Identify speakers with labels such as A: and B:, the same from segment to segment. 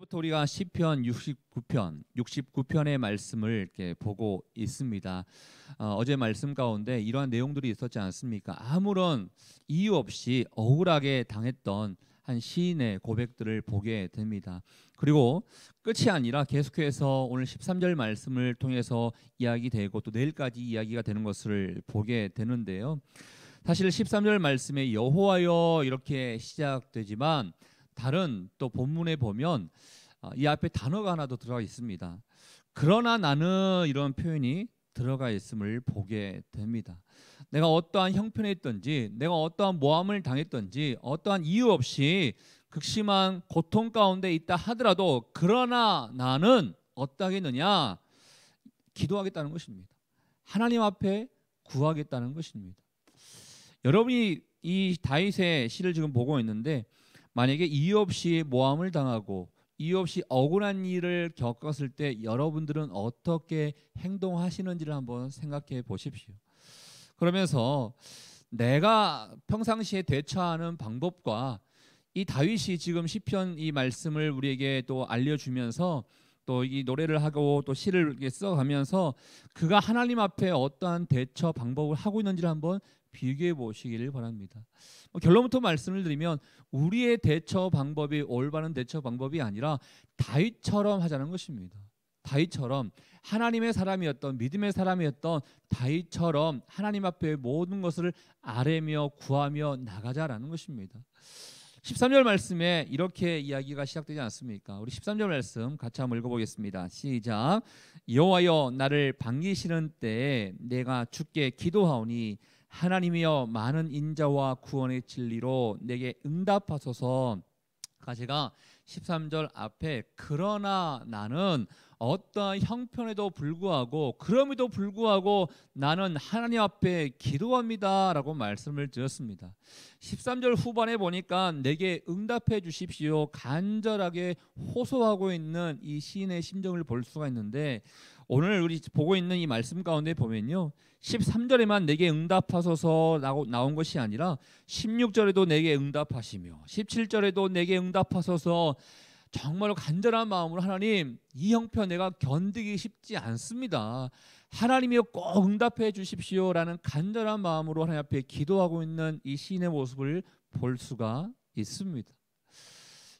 A: 어제부터 우리가 시편 69편의 말씀을 이렇게 보고 있습니다. 어제 말씀 가운데 이러한 내용들이 있었지 않습니까? 아무런 이유 없이 억울하게 당했던 한 시인의 고백들을 보게 됩니다. 그리고 끝이 아니라 계속해서 오늘 13절 말씀을 통해서 이야기되고 또 내일까지 이야기가 되는 것을 보게 되는데요. 사실 13절 말씀에 여호와여 이렇게 시작되지만 다른 또 본문에 보면 이 앞에 단어가 하나 더 들어가 있습니다. 그러나 나는 이런 표현이 들어가 있음을 보게 됩니다. 내가 어떠한 형편에 있든지 내가 어떠한 모함을 당했든지 어떠한 이유 없이 극심한 고통 가운데 있다 하더라도 그러나 나는 어떠하겠느냐? 기도하겠다는 것입니다. 하나님 앞에 구하겠다는 것입니다. 여러분이 이 다윗의 시를 지금 보고 있는데 만약에 이유 없이 모함을 당하고 이유 없이 억울한 일을 겪었을 때 여러분들은 어떻게 행동하시는지를 한번 생각해 보십시오. 그러면서 내가 평상시에 대처하는 방법과 이 다윗이 지금 시편 이 말씀을 우리에게 또 알려주면서 또 이 노래를 하고 또 시를 이렇게 써가면서 그가 하나님 앞에 어떠한 대처 방법을 하고 있는지를 한번 비교해 보시기를 바랍니다. 결론부터 말씀을 드리면 우리의 대처 방법이 올바른 대처 방법이 아니라 다윗처럼 하자는 것입니다. 다윗처럼 하나님의 사람이었던 믿음의 사람이었던 다윗처럼 하나님 앞에 모든 것을 아뢰며 구하며 나가자라는 것입니다. 13절 말씀에 이렇게 이야기가 시작되지 않습니까? 우리 13절 말씀 같이 한번 읽어보겠습니다. 시작. 여호와여 나를 반기시는 때에 내가 주께 기도하오니 하나님이여 많은 인자와 구원의 진리로 내게 응답하소서. 제가 13절 앞에 그러나 나는 어떠한 형편에도 불구하고 그럼에도 불구하고 나는 하나님 앞에 기도합니다 라고 말씀을 드렸습니다. 13절 후반에 보니까 내게 응답해 주십시오 간절하게 호소하고 있는 이 시인의 심정을 볼 수가 있는데 오늘 우리 보고 있는 이 말씀 가운데 보면요 13절에만 내게 응답하소서라고 나온 것이 아니라 16절에도 내게 응답하시며 17절에도 내게 응답하소서. 정말로 간절한 마음으로 하나님 이 형편 내가 견디기 쉽지 않습니다. 하나님이여 꼭 응답해 주십시오라는 간절한 마음으로 하나님 앞에 기도하고 있는 이 시인의 모습을 볼 수가 있습니다.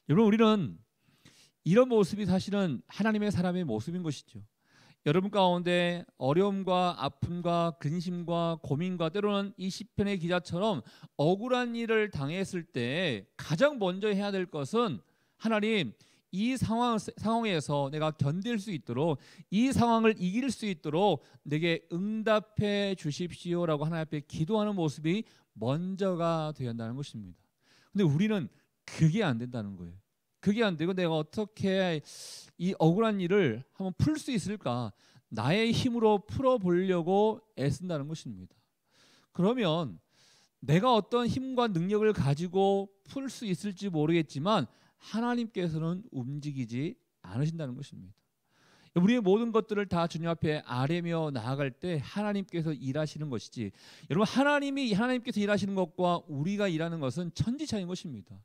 A: 여러분 우리는 이런 모습이 사실은 하나님의 사람의 모습인 것이죠. 여러분 가운데 어려움과 아픔과 근심과 고민과 때로는 이 시편의 기자처럼 억울한 일을 당했을 때 가장 먼저 해야 될 것은 하나님 이 상황에서 내가 견딜 수 있도록 이 상황을 이길 수 있도록 내게 응답해 주십시오라고 하나님 앞에 기도하는 모습이 먼저가 되어야 한다는 것입니다. 근데 우리는 그게 안 된다는 거예요. 그게 안 되고 내가 어떻게 이 억울한 일을 한번 풀 수 있을까? 나의 힘으로 풀어보려고 애쓴다는 것입니다. 그러면 내가 어떤 힘과 능력을 가지고 풀 수 있을지 모르겠지만 하나님께서는 움직이지 않으신다는 것입니다. 우리의 모든 것들을 다 주님 앞에 아뢰며 나아갈 때 하나님께서 일하시는 것이지 여러분 하나님께서 일하시는 것과 우리가 일하는 것은 천지차이인 것입니다.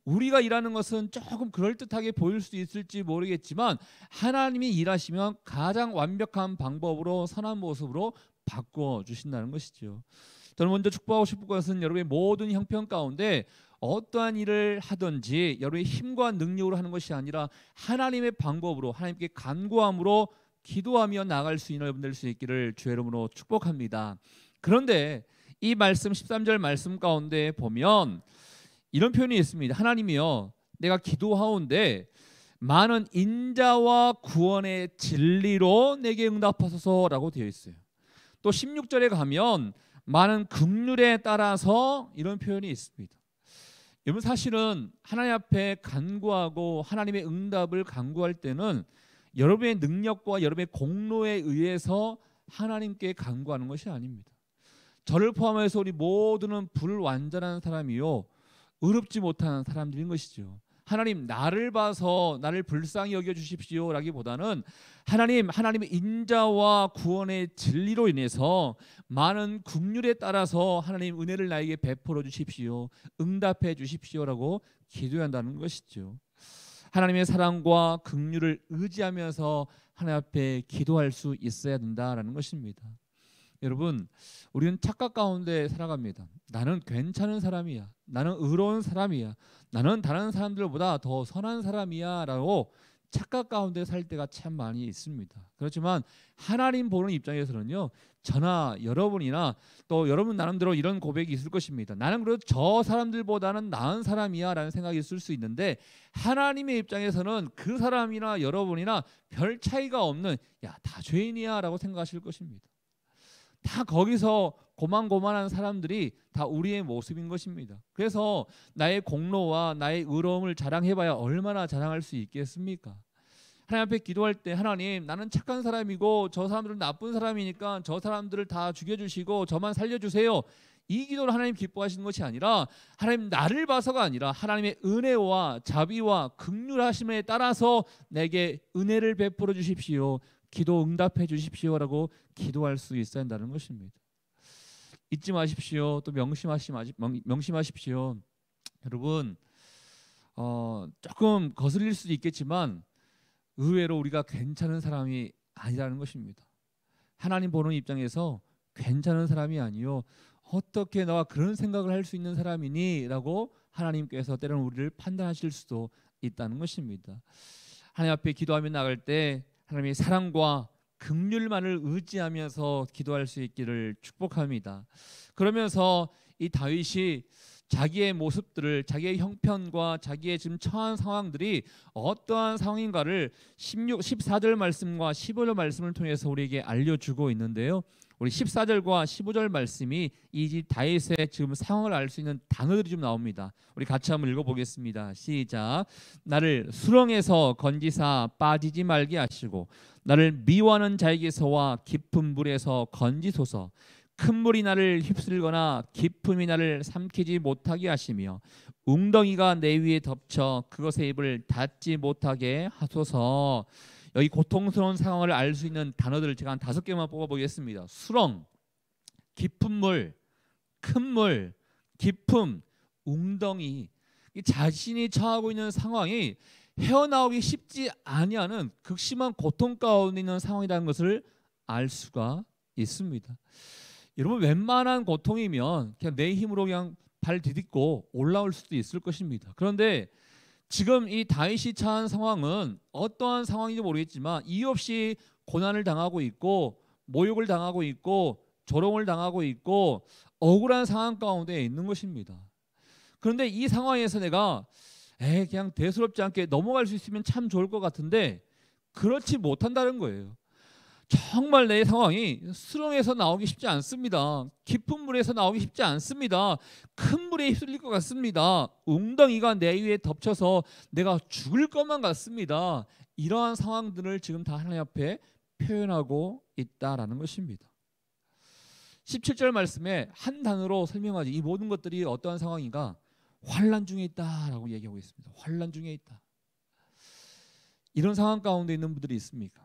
A: 우리가 일하는 것은 조금 그럴듯하게 보일 수 있을지 모르겠지만 하나님이 일하시면 가장 완벽한 방법으로 선한 모습으로 바꿔주신다는 것이죠. 저는 먼저 축복하고 싶은 것은 여러분의 모든 형편 가운데 어떠한 일을 하든지 여러분의 힘과 능력으로 하는 것이 아니라 하나님의 방법으로 하나님께 간구함으로 기도하며 나아갈 수 있는 여러분 될 수 있기를 주의 이름으로 축복합니다. 그런데 이 말씀 13절 말씀 가운데 보면 이런 표현이 있습니다. 하나님이여 내가 기도하온데 많은 인자와 구원의 진리로 내게 응답하소서라고 되어 있어요. 또 16절에 가면 많은 긍휼에 따라서 이런 표현이 있습니다. 여러분 사실은 하나님 앞에 간구하고 하나님의 응답을 간구할 때는 여러분의 능력과 여러분의 공로에 의해서 하나님께 간구하는 것이 아닙니다. 저를 포함해서 우리 모두는 불완전한 사람이요 의롭지 못한 사람들인 것이죠. 하나님 나를 봐서 나를 불쌍히 여겨주십시오 라기보다는 하나님의 인자와 구원의 진리로 인해서 많은 긍휼에 따라서 하나님 은혜를 나에게 베풀어 주십시오, 응답해 주십시오라고 기도해야 한다는 것이죠. 하나님의 사랑과 긍휼을 의지하면서 하나님 앞에 기도할 수 있어야 된다라는 것입니다. 여러분, 우리는 착각 가운데 살아갑니다. 나는 괜찮은 사람이야. 나는 의로운 사람이야. 나는 다른 사람들보다 더 선한 사람이야 라고 착각 가운데 살 때가 참 많이 있습니다. 그렇지만 하나님 보는 입장에서는요, 저나 여러분이나 또 여러분 나름대로 이런 고백이 있을 것입니다. 나는 그래도 저 사람들보다는 나은 사람이야 라는 생각이 있을 수 있는데, 하나님의 입장에서는 그 사람이나 여러분이나 별 차이가 없는, 야, 다 죄인이야 라고 생각하실 것입니다. 다 거기서 고만고만한 사람들이 다 우리의 모습인 것입니다. 그래서 나의 공로와 나의 의로움을 자랑해봐야 얼마나 자랑할 수 있겠습니까? 하나님 앞에 기도할 때, 하나님, 나는 착한 사람이고 저 사람들은 나쁜 사람이니까 저 사람들을 다 죽여주시고 저만 살려주세요. 이 기도를 하나님 기뻐하시는 것이 아니라, 하나님 나를 봐서가 아니라 하나님의 은혜와 자비와 긍휼하심에 따라서 내게 은혜를 베풀어 주십시오, 기도 응답해 주십시오라고 기도할 수 있어야 한다는 것입니다. 잊지 마십시오. 또 명심하십시오. 여러분, 조금 거슬릴 수도 있겠지만 의외로 우리가 괜찮은 사람이 아니라는 것입니다. 하나님 보는 입장에서 괜찮은 사람이 아니요, 어떻게 너가 그런 생각을 할 수 있는 사람이니? 라고 하나님께서 때로는 우리를 판단하실 수도 있다는 것입니다. 하나님 앞에 기도하며 나갈 때 하나님의 사랑과 긍휼만을 의지하면서 기도할 수 있기를 축복합니다. 그러면서 이 다윗이 자기의 모습들을, 자기의 형편과 자기의 지금 처한 상황들이 어떠한 상황인가를 14절 말씀과 15절 말씀을 통해서 우리에게 알려주고 있는데요, 우리 14절과 15절 말씀이 이 다윗의 지금 상황을 알 수 있는 단어들이 좀 나옵니다. 우리 같이 한번 읽어보겠습니다. 시작. 나를 수렁에서 건지사 빠지지 말게 하시고 나를 미워하는 자에게서와 깊은 물에서 건지소서. 큰 물이 나를 휩쓸거나 깊음이 나를 삼키지 못하게 하시며 웅덩이가 내 위에 덮쳐 그것의 입을 닫지 못하게 하소서. 여기 고통스러운 상황을 알 수 있는 단어들을 제가 한 5개만 뽑아보겠습니다. 수렁, 깊은 물, 큰 물, 깊음, 웅덩이. 자신이 처하고 있는 상황이 헤어나오기 쉽지 아니하는 극심한 고통 가운데 있는 상황이라는 것을 알 수가 있습니다. 여러분, 웬만한 고통이면 그냥 내 힘으로 그냥 발 디딛고 올라올 수도 있을 것입니다. 그런데 지금 이 다윗이 처한 상황은 어떠한 상황인지 모르겠지만 이유 없이 고난을 당하고 있고 모욕을 당하고 있고 조롱을 당하고 있고 억울한 상황 가운데 있는 것입니다. 그런데 이 상황에서 내가 그냥 대수롭지 않게 넘어갈 수 있으면 참 좋을 것 같은데 그렇지 못한다는 거예요. 정말 내 상황이 수렁에서 나오기 쉽지 않습니다. 깊은 물에서 나오기 쉽지 않습니다. 큰 물에 휩쓸릴 것 같습니다. 웅덩이가 내 위에 덮쳐서 내가 죽을 것만 같습니다. 이러한 상황들을 지금 다 하나님 앞에 표현하고 있다라는 것입니다. 17절 말씀에 한 단어로 설명하지, 이 모든 것들이 어떠한 상황인가? 환난 중에 있다라고 얘기하고 있습니다. 환난 중에 있다. 이런 상황 가운데 있는 분들이 있습니까?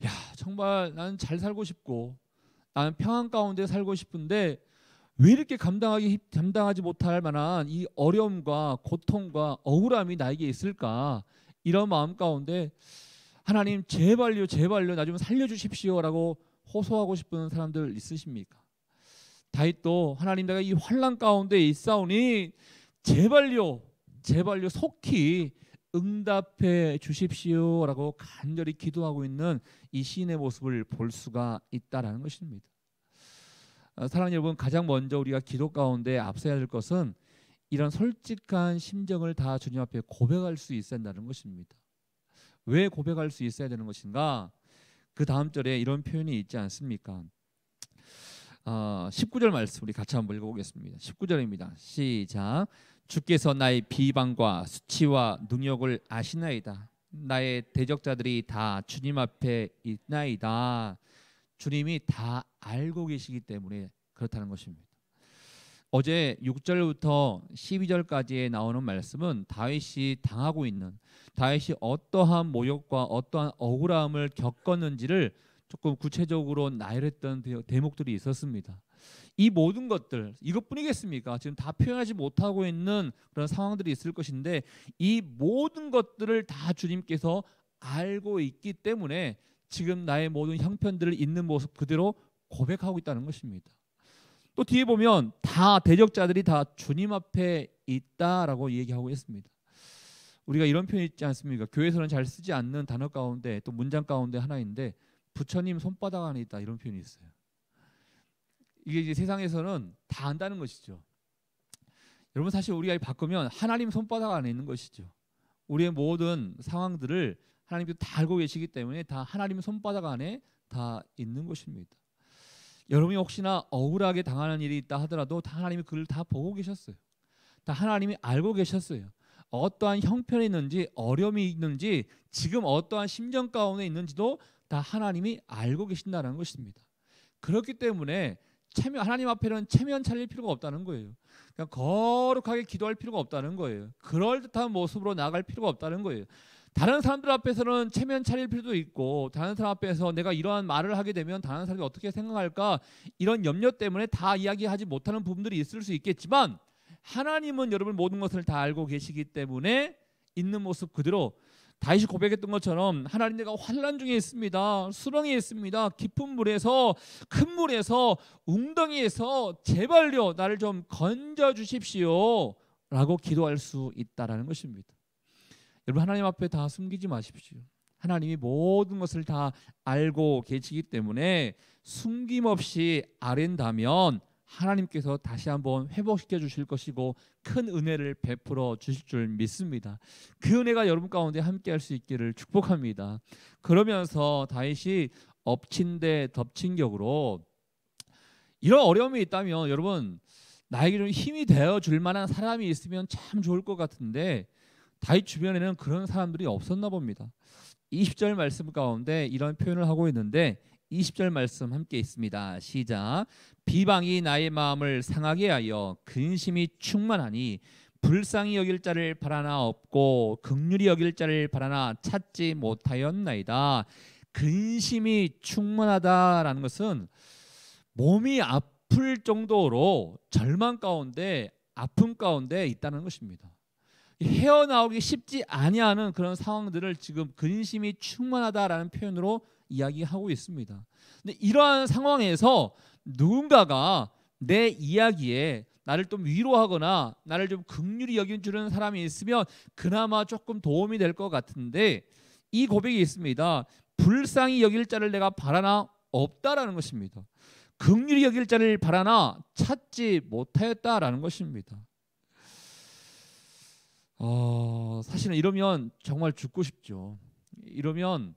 A: 야, 정말 나는 잘 살고 싶고 나는 평안 가운데 살고 싶은데 왜 이렇게 감당하지 못할 만한 이 어려움과 고통과 억울함이 나에게 있을까? 이런 마음 가운데 하나님 제발요, 제발요, 나 좀 살려주십시오라고 호소하고 싶은 사람들 있으십니까? 다윗도 하나님, 내가 이 환난 가운데 있사오니 제발요, 제발요, 속히 응답해 주십시오라고 간절히 기도하고 있는 이 시인의 모습을 볼 수가 있다라는 것입니다. 사랑하는 여러분, 가장 먼저 우리가 기도 가운데 앞서야 될 것은 이런 솔직한 심정을 다 주님 앞에 고백할 수 있어야 한다는 것입니다. 왜 고백할 수 있어야 되는 것인가? 그 다음 절에 이런 표현이 있지 않습니까? 19절 말씀 우리 같이 한번 읽어보겠습니다. 19절입니다. 시작. 주께서 나의 비방과 수치와 능욕을 아시나이다. 나의 대적자들이 다 주님 앞에 있나이다. 주님이 다 알고 계시기 때문에 그렇다는 것입니다. 어제 6절부터 12절까지에 나오는 말씀은 다윗이 당하고 있는, 다윗이 어떠한 모욕과 어떠한 억울함을 겪었는지를 조금 구체적으로 나열했던 대목들이 있었습니다. 이 모든 것들 이것뿐이겠습니까? 지금 다 표현하지 못하고 있는 그런 상황들이 있을 것인데 이 모든 것들을 다 주님께서 알고 있기 때문에 지금 나의 모든 형편들을 있는 모습 그대로 고백하고 있다는 것입니다. 또 뒤에 보면 다 대적자들이 다 주님 앞에 있다라고 얘기하고 있습니다. 우리가 이런 표현 있지 않습니까? 교회에서는 잘 쓰지 않는 단어 가운데 또 문장 가운데 하나인데 부처님 손바닥 안에 있다 이런 표현이 있어요. 이게 이제 세상에서는 다 안다는 것이죠. 여러분 사실 우리가 바꾸면 하나님 손바닥 안에 있는 것이죠. 우리의 모든 상황들을 하나님께서 다 알고 계시기 때문에 다 하나님 손바닥 안에 다 있는 것입니다. 여러분이 혹시나 억울하게 당하는 일이 있다 하더라도 다 하나님이 그를 다 보고 계셨어요. 다 하나님이 알고 계셨어요. 어떠한 형편이 있는지 어려움이 있는지 지금 어떠한 심정 가운데 있는지도 다 하나님이 알고 계신다는 것입니다. 그렇기 때문에 하나님 앞에는 체면 차릴 필요가 없다는 거예요. 그냥 거룩하게 기도할 필요가 없다는 거예요. 그럴듯한 모습으로 나아갈 필요가 없다는 거예요. 다른 사람들 앞에서는 체면 차릴 필요도 있고 다른 사람 앞에서 내가 이러한 말을 하게 되면 다른 사람이 어떻게 생각할까 이런 염려 때문에 다 이야기하지 못하는 부분들이 있을 수 있겠지만 하나님은 여러분 모든 것을 다 알고 계시기 때문에 있는 모습 그대로 다윗이 고백했던 것처럼 하나님 내가 환난 중에 있습니다. 수렁에 있습니다. 깊은 물에서 큰 물에서 웅덩이에서 제발요 나를 좀 건져 주십시오 라고 기도할 수 있다라는 것입니다. 여러분 하나님 앞에 다 숨기지 마십시오. 하나님이 모든 것을 다 알고 계시기 때문에 숨김없이 아랜다면 하나님께서 다시 한번 회복시켜 주실 것이고 큰 은혜를 베풀어 주실 줄 믿습니다. 그 은혜가 여러분 가운데 함께 할 수 있기를 축복합니다. 그러면서 다윗이 엎친 데 덮친 격으로 이런 어려움이 있다면 여러분 나에게 좀 힘이 되어 줄 만한 사람이 있으면 참 좋을 것 같은데 다윗 주변에는 그런 사람들이 없었나 봅니다. 20절 말씀 가운데 이런 표현을 하고 있는데 20절 말씀 함께 있습니다. 시작. 비방이 나의 마음을 상하게 하여 근심이 충만하니 불쌍히 여길 자를 바라나 없고 긍휼히 여길 자를 바라나 찾지 못하였나이다. 근심이 충만하다라는 것은 몸이 아플 정도로 절망 가운데 아픔 가운데 있다는 것입니다. 헤어나오기 쉽지 아니하는 그런 상황들을 지금 근심이 충만하다라는 표현으로 이야기하고 있습니다. 근데 이러한 상황에서 누군가가 내 이야기에 나를 좀 위로하거나 나를 좀 긍휼히 여겨주는 사람이 있으면 그나마 조금 도움이 될 것 같은데 이 고백이 있습니다. 불쌍히 여길 자를 내가 바라나 없다라는 것입니다. 긍휼히 여길 자를 바라나 찾지 못하였다라는 것입니다. 사실은 이러면 정말 죽고 싶죠. 이러면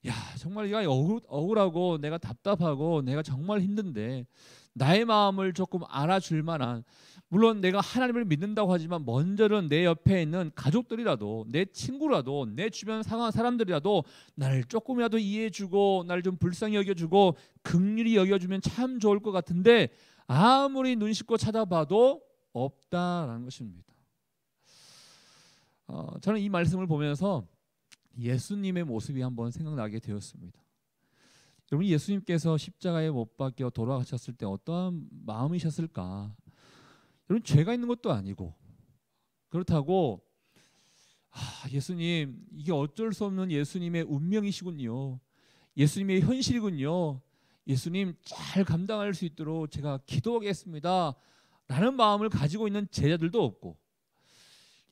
A: 야 정말 내가 억울하고 내가 답답하고 내가 정말 힘든데 나의 마음을 조금 알아줄 만한 물론 내가 하나님을 믿는다고 하지만 먼저는 내 옆에 있는 가족들이라도 내 친구라도 내 주변 상황 사람들이라도 나를 조금이라도 이해해주고 나를 좀 불쌍히 여겨주고 긍휼히 여겨주면 참 좋을 것 같은데 아무리 눈 씻고 찾아봐도 없다라는 것입니다. 저는 이 말씀을 보면서 예수님의 모습이 한번 생각나게 되었습니다. 여러분 예수님께서 십자가에 못 박혀 돌아가셨을 때 어떠한 마음이셨을까? 여러분 죄가 있는 것도 아니고 그렇다고 예수님 이게 어쩔 수 없는 예수님의 운명이시군요. 예수님의 현실이군요. 예수님 잘 감당할 수 있도록 제가 기도하겠습니다. 라는 마음을 가지고 있는 제자들도 없고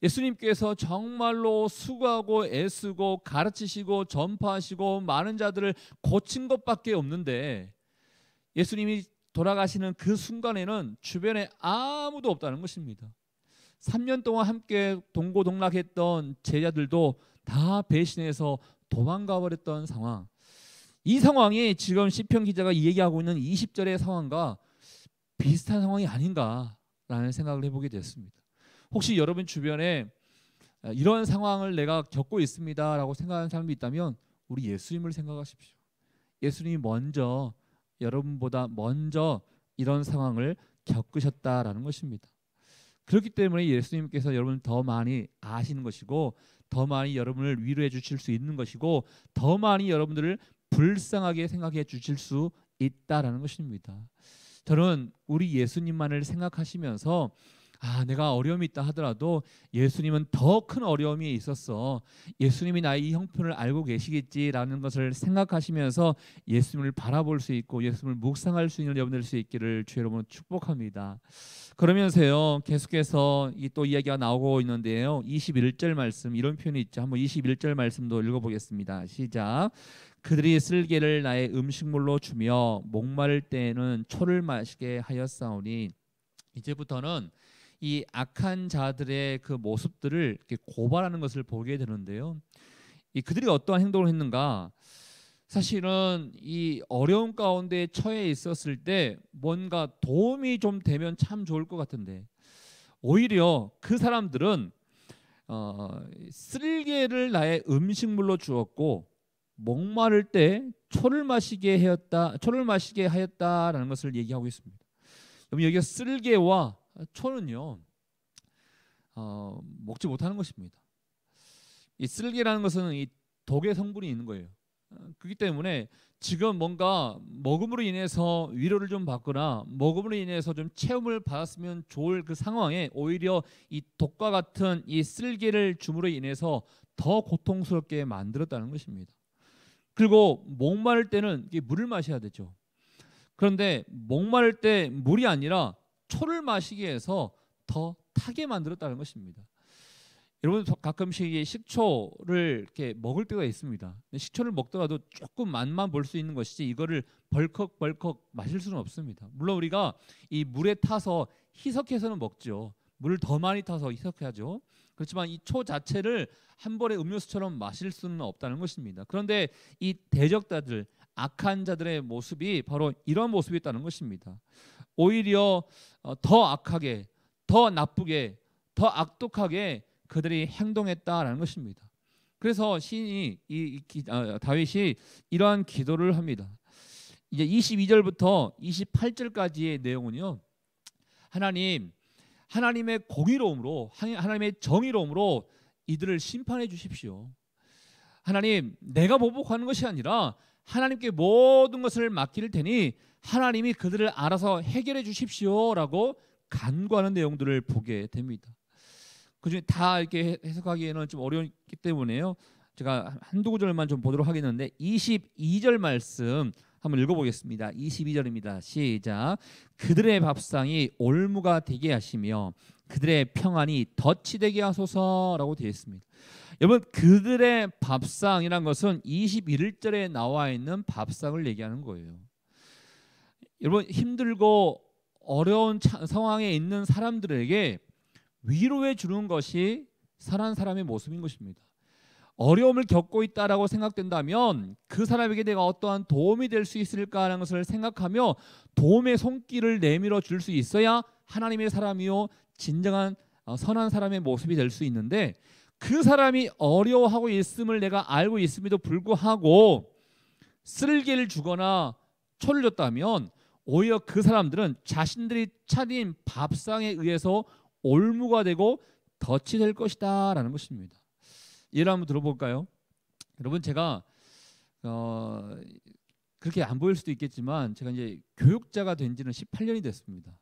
A: 예수님께서 정말로 수고하고 애쓰고 가르치시고 전파하시고 많은 자들을 고친 것밖에 없는데 예수님이 돌아가시는 그 순간에는 주변에 아무도 없다는 것입니다. 3년 동안 함께 동고동락했던 제자들도 다 배신해서 도망가 버렸던 상황. 이 상황이 지금 시편 기자가 얘기하고 있는 20절의 상황과 비슷한 상황이 아닌가라는 생각을 해보게 됐습니다. 혹시 여러분 주변에 이런 상황을 내가 겪고 있습니다라고 생각하는 사람이 있다면 우리 예수님을 생각하십시오. 예수님이 먼저 여러분보다 먼저 이런 상황을 겪으셨다라는 것입니다. 그렇기 때문에 예수님께서 여러분을 더 많이 아시는 것이고 더 많이 여러분을 위로해 주실 수 있는 것이고 더 많이 여러분들을 불쌍하게 생각해 주실 수 있다라는 것입니다. 저는 우리 예수님만을 생각하시면서 내가 어려움이 있다 하더라도 예수님은 더 큰 어려움이 있었어. 예수님이 나의 이 형편을 알고 계시겠지라는 것을 생각하시면서 예수님을 바라볼 수 있고 예수님을 묵상할 수 있는 여러분 될 수 있기를 주 여러분 축복합니다. 그러면서요 계속해서 또 이야기가 나오고 있는데요. 21절 말씀 이런 표현이 있죠. 한번 21절 말씀도 읽어보겠습니다. 시작. 그들이 쓸개를 나의 음식물로 주며 목마를 때에는 초를 마시게 하였사오니. 이제부터는 이 악한 자들의 그 모습들을 이렇게 고발하는 것을 보게 되는데요. 그들이 어떠한 행동을 했는가? 사실은 이 어려운 가운데 처해 있었을 때 뭔가 도움이 좀 되면 참 좋을 것 같은데 오히려 그 사람들은 쓸개를 나의 음식물로 주었고 목마를 때 초를 마시게 하였다라는 것을 얘기하고 있습니다. 그럼 여기가 쓸개와 초는요 먹지 못하는 것입니다. 이 쓸개라는 것은 이 독의 성분이 있는 거예요. 그렇기 때문에 지금 뭔가 먹음으로 인해서 위로를 좀 받거나 먹음으로 인해서 좀 체험을 받았으면 좋을 그 상황에 오히려 이 독과 같은 이 쓸개를 줌으로 인해서 더 고통스럽게 만들었다는 것입니다. 그리고 목마를 때는 물을 마셔야 되죠. 그런데 목마를 때 물이 아니라 초를 마시게 해서 더 타게 만들었다는 것입니다. 여러분 가끔씩 식초를 이렇게 먹을 때가 있습니다. 식초를 먹더라도 조금 맛만 볼 수 있는 것이지 이거를 벌컥벌컥 마실 수는 없습니다. 물론 우리가 이 물에 타서 희석해서는 먹죠. 물을 더 많이 타서 희석해야죠. 그렇지만 이 초 자체를 한 번에 음료수처럼 마실 수는 없다는 것입니다. 그런데 이 대적자들, 악한 자들의 모습이 바로 이런 모습이었다는 것입니다. 오히려 더 악하게, 더 나쁘게, 더 악독하게 그들이 행동했다라는 것입니다. 그래서 시인이 다윗이 이러한 기도를 합니다. 이제 22절부터 28절까지의 내용은요. 하나님의 공의로움으로, 하나님의 정의로움으로 이들을 심판해 주십시오. 하나님, 내가 보복하는 것이 아니라 하나님께 모든 것을 맡길 테니 하나님이 그들을 알아서 해결해 주십시오라고 간구하는 내용들을 보게 됩니다. 그중에 다 이렇게 해석하기에는 좀 어려웠기 때문에요. 제가 한두 구절만 좀 보도록 하겠는데 22절 말씀 한번 읽어보겠습니다. 22절입니다. 시작. 그들의 밥상이 올무가 되게 하시며 그들의 평안이 덫이 되게 하소서라고 되어 있습니다. 여러분 그들의 밥상이란 것은 21절에 나와 있는 밥상을 얘기하는 거예요. 여러분 힘들고 어려운 상황에 있는 사람들에게 위로해 주는 것이 선한 사람의 모습인 것입니다. 어려움을 겪고 있다라고 생각된다면 그 사람에게 내가 어떠한 도움이 될 수 있을까라는 것을 생각하며 도움의 손길을 내밀어 줄 수 있어야 하나님의 사람이요 진정한 선한 사람의 모습이 될 수 있는데 그 사람이 어려워하고 있음을 내가 알고 있음에도 불구하고 쓸개를 주거나 초를 줬다면 오히려 그 사람들은 자신들이 차린 밥상에 의해서 올무가 되고 덫이 될 것이다 라는 것입니다. 예를 한번 들어볼까요? 여러분 제가 그렇게 안 보일 수도 있겠지만 제가 이제 교육자가 된 지는 18년이 됐습니다.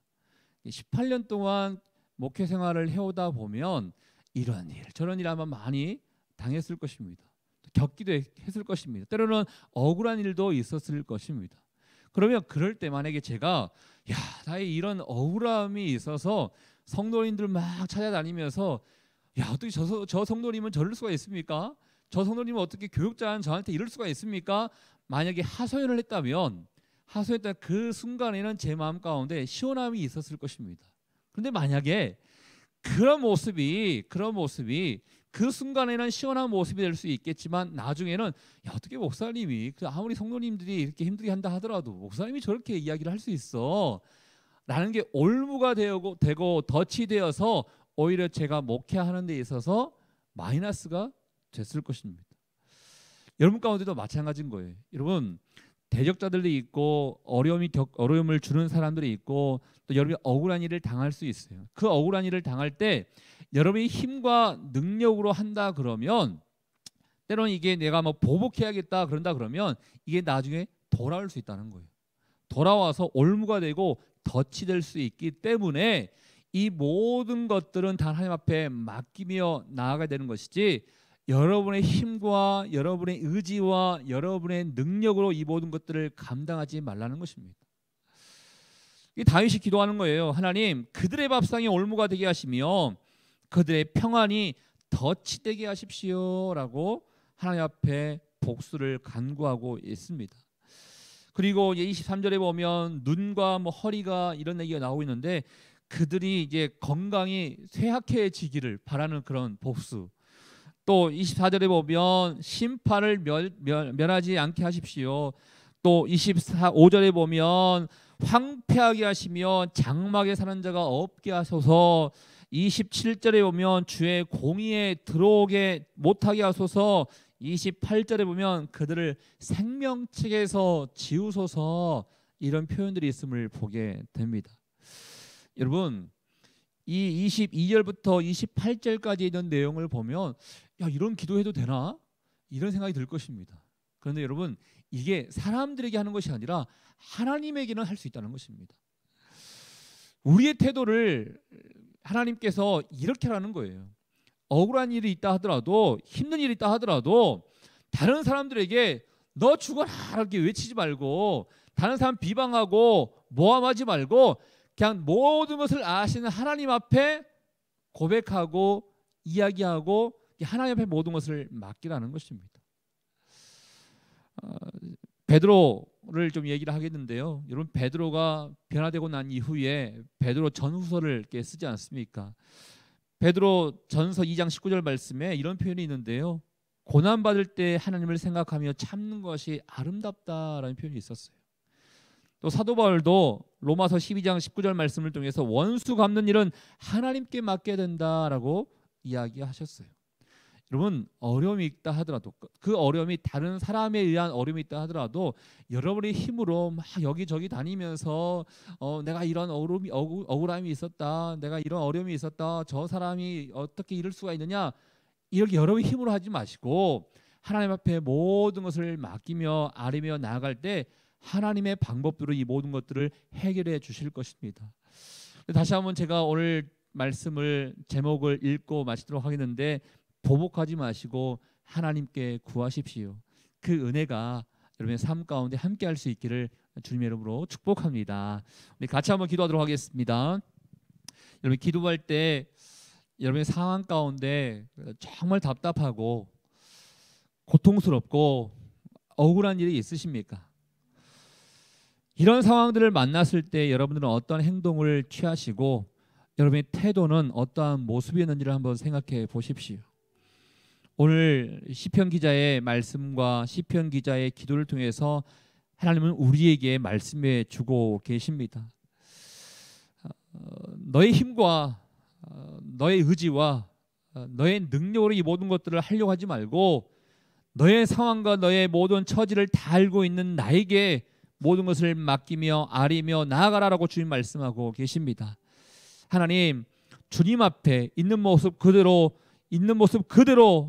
A: 18년 동안 목회 생활을 해오다 보면 이런 일 저런 일 아마 많이 당했을 것입니다. 겪기도 했을 것입니다. 때로는 억울한 일도 있었을 것입니다. 그러면 그럴 때 만약에 제가 나의 이런 억울함이 있어서 성도님들 막 찾아다니면서 어떻게 저 성도님은 저럴 수가 있습니까? 저 성도님은 어떻게 교육자는 저한테 이럴 수가 있습니까? 만약에 하소연을 했다면 그 순간에는 제 마음 가운데 시원함이 있었을 것입니다. 그런데 만약에 그런 모습이 그 순간에는 시원한 모습이 될 수 있겠지만 나중에는 어떻게 목사님이 아무리 성도님들이 이렇게 힘들게 한다 하더라도 목사님이 저렇게 이야기를 할 수 있어 라는 게 올무가 되고 덫이 되어서 오히려 제가 목회하는 데 있어서 마이너스가 됐을 것입니다. 여러분 가운데도 마찬가지인 거예요. 여러분 대적자들이 있고 어려움을 주는 사람들이 있고 또 여러분이 억울한 일을 당할 수 있어요. 그 억울한 일을 당할 때 여러분이 힘과 능력으로 한다 그러면 때로는 이게 내가 보복해야겠다 그런다 그러면 이게 나중에 돌아올 수 있다는 거예요. 돌아와서 올무가 되고 덫이 될 수 있기 때문에 이 모든 것들은 다 하나님 앞에 맡기며 나아가야 되는 것이지, 여러분의 힘과 여러분의 의지와 여러분의 능력으로 이 모든 것들을 감당하지 말라는 것입니다. 이 다윗이 기도하는 거예요. 하나님, 그들의 밥상이 올무가 되게 하시며 그들의 평안이 덫이 되게 하십시오라고 하나님 앞에 복수를 간구하고 있습니다. 그리고 23절에 보면 눈과 뭐 허리가 이런 얘기가 나오고 있는데, 그들이 이제 건강이 쇠약해지기를 바라는 그런 복수. 또 24절에 보면 심판을 면하지 않게 하십시오. 또 25절에 보면 황폐하게 하시며 장막에 사는 자가 없게 하소서. 27절에 보면 주의 공의에 들어오게 못하게 하소서. 28절에 보면 그들을 생명책에서 지우소서. 이런 표현들이 있음을 보게 됩니다. 여러분, 이 22절부터 28절까지 있는 내용을 보면 야, 이런 기도해도 되나? 이런 생각이 들 것입니다. 그런데 여러분, 이게 사람들에게 하는 것이 아니라 하나님에게는 할 수 있다는 것입니다. 우리의 태도를 하나님께서 이렇게 하라는 거예요. 억울한 일이 있다 하더라도, 힘든 일이 있다 하더라도 다른 사람들에게 너 죽어라 이렇게 외치지 말고, 다른 사람 비방하고 모함하지 말고 그냥 모든 것을 아시는 하나님 앞에 고백하고 이야기하고 하나님 앞에 모든 것을 맡기라는 것입니다. 베드로를 좀 얘기를 하겠는데요. 여러분, 베드로가 변화되고 난 이후에 베드로 전후서를 이렇게 쓰지 않습니까? 베드로 전서 2장 19절 말씀에 이런 표현이 있는데요. 고난받을 때 하나님을 생각하며 참는 것이 아름답다라는 표현이 있었어요. 또 사도 바울도 로마서 12장 19절 말씀을 통해서 원수 갚는 일은 하나님께 맡겨야 된다라고 이야기하셨어요. 여러분, 어려움이 있다 하더라도, 그 어려움이 다른 사람에 의한 어려움이 있다 하더라도 여러분의 힘으로 막 여기저기 다니면서 내가 이런 억울함이 있었다, 내가 이런 어려움이 있었다, 저 사람이 어떻게 이럴 수가 있느냐, 이렇게 여러분의 힘으로 하지 마시고 하나님 앞에 모든 것을 맡기며 아뢰며 나아갈 때 하나님의 방법으로 이 모든 것들을 해결해 주실 것입니다. 다시 한번 제가 오늘 말씀을 제목을 읽고 마치도록 하겠는데, 보복하지 마시고 하나님께 구하십시오. 그 은혜가 여러분의 삶 가운데 함께 할 수 있기를 주님의 이름으로 축복합니다. 우리 같이 한번 기도하도록 하겠습니다. 여러분, 기도할 때 여러분의 상황 가운데 정말 답답하고 고통스럽고 억울한 일이 있으십니까? 이런 상황들을 만났을 때 여러분들은 어떤 행동을 취하시고 여러분의 태도는 어떠한 모습이었는지를 한번 생각해 보십시오. 오늘 시편 기자의 말씀과 시편 기자의 기도를 통해서 하나님은 우리에게 말씀해 주고 계십니다. 너의 힘과 너의 의지와 너의 능력으로 이 모든 것들을 하려고 하지 말고 너의 상황과 너의 모든 처지를 다 알고 있는 나에게 모든 것을 맡기며 아뢰며 나아가라라고 주님 말씀하고 계십니다. 하나님, 주님 앞에 있는 모습 그대로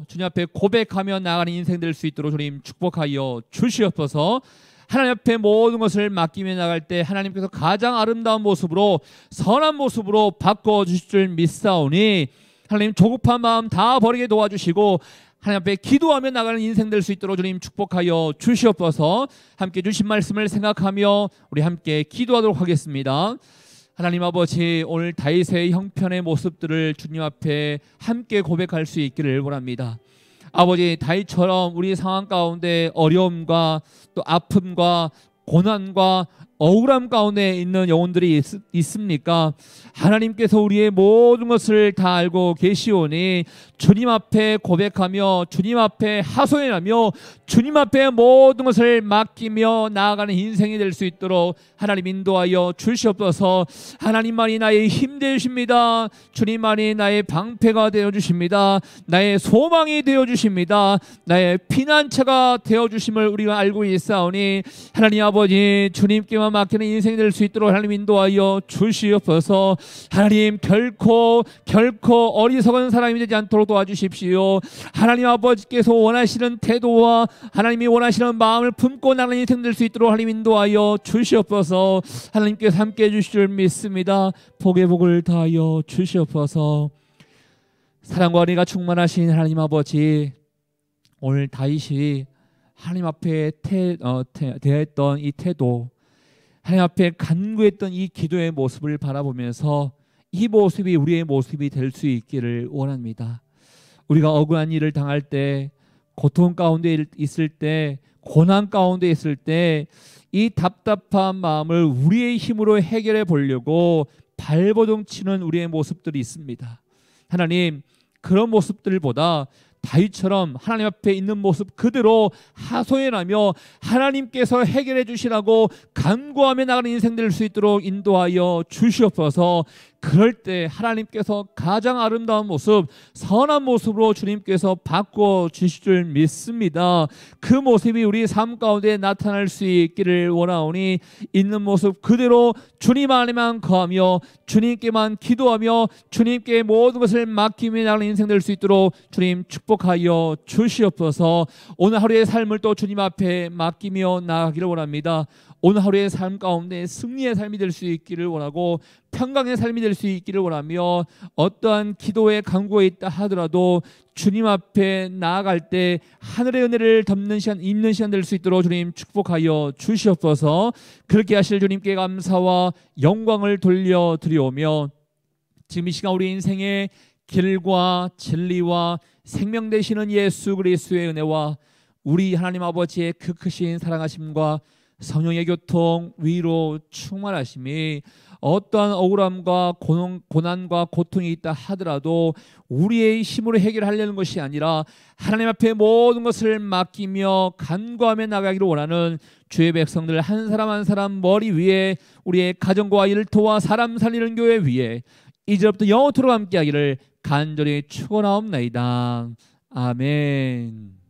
A: 주님 앞에 고백하며 나아가는 인생 될 수 있도록 주님 축복하여 주시옵소서. 하나님 앞에 모든 것을 맡기며 나갈 때 하나님께서 가장 아름다운 모습으로, 선한 모습으로 바꿔주실 줄 믿사오니 하나님, 조급한 마음 다 버리게 도와주시고 하나님 앞에 기도하며 나가는 인생 될 수 있도록 주님 축복하여 주시옵소서. 함께 주신 말씀을 생각하며 우리 함께 기도하도록 하겠습니다. 하나님 아버지, 오늘 다윗의 형편의 모습들을 주님 앞에 함께 고백할 수 있기를 원합니다. 아버지, 다윗처럼 우리 상황 가운데 어려움과 또 아픔과 고난과 억울함 가운데 있는 영혼들이 있습니까? 하나님께서 우리의 모든 것을 다 알고 계시오니 주님 앞에 고백하며 주님 앞에 하소연하며 주님 앞에 모든 것을 맡기며 나아가는 인생이 될 수 있도록 하나님 인도하여 주시옵소서. 하나님만이 나의 힘 되어주십니다. 주님만이 나의 방패가 되어주십니다. 나의 소망이 되어주십니다. 나의 피난처가 되어주심을 우리가 알고 있사오니 하나님 아버지, 주님께만 막히는 인생이 될 수 있도록 하나님 인도하여 주시옵소서. 하나님 결코 어리석은 사람이 되지 않도록 도와주십시오. 하나님 아버지께서 원하시는 태도와 하나님이 원하시는 마음을 품고 나가는 인생 될 수 있도록 하나님 인도하여 주시옵소서. 하나님께서 함께 해주실 줄 믿습니다. 복의 복을 다하여 주시옵소서. 사랑과 은혜가 충만하신 하나님 아버지, 오늘 다윗이 하나님 앞에 대했던 이 태도, 하나님 앞에 간구했던 이 기도의 모습을 바라보면서 이 모습이 우리의 모습이 될 수 있기를 원합니다. 우리가 억울한 일을 당할 때, 고통 가운데 있을 때, 고난 가운데 있을 때 이 답답한 마음을 우리의 힘으로 해결해 보려고 발버둥 치는 우리의 모습들이 있습니다. 하나님, 그런 모습들보다 다윗처럼 하나님 앞에 있는 모습 그대로 하소연하며 하나님께서 해결해 주시라고 간구하며 나가는 인생 될 수 있도록 인도하여 주시옵소서. 그럴 때 하나님께서 가장 아름다운 모습, 선한 모습으로 주님께서 바꿔 주실 줄 믿습니다. 그 모습이 우리 삶 가운데 나타날 수 있기를 원하오니 있는 모습 그대로 주님 안에만 거하며 주님께만 기도하며 주님께 모든 것을 맡기며 나가는 인생 될 수 있도록 주님 축복하여 주시옵소서. 오늘 하루의 삶을 또 주님 앞에 맡기며 나가기를 원합니다. 오늘 하루의 삶 가운데 승리의 삶이 될 수 있기를 원하고 평강의 삶이 될 수 있기를 원하며 어떠한 기도의 간구에 있다 하더라도 주님 앞에 나아갈 때 하늘의 은혜를 덮는 시간, 입는 시간 될 수 있도록 주님 축복하여 주시옵소서. 그렇게 하실 주님께 감사와 영광을 돌려드리오며 지금 이 시간 우리 인생의 길과 진리와 생명 되시는 예수 그리스도의 은혜와 우리 하나님 아버지의 그 크신 사랑하심과 성령의 교통, 위로 충만하심이 어떠한 억울함과 고난과 고통이 있다 하더라도 우리의 힘으로 해결하려는 것이 아니라 하나님 앞에 모든 것을 맡기며 간구하며 나가기를 원하는 주의 백성들 한 사람 한 사람 머리 위에 우리의 가정과 일터와 사람 살리는 교회 위에 이제부터 영원토록 함께하기를 간절히 축원하옵나이다. 아멘.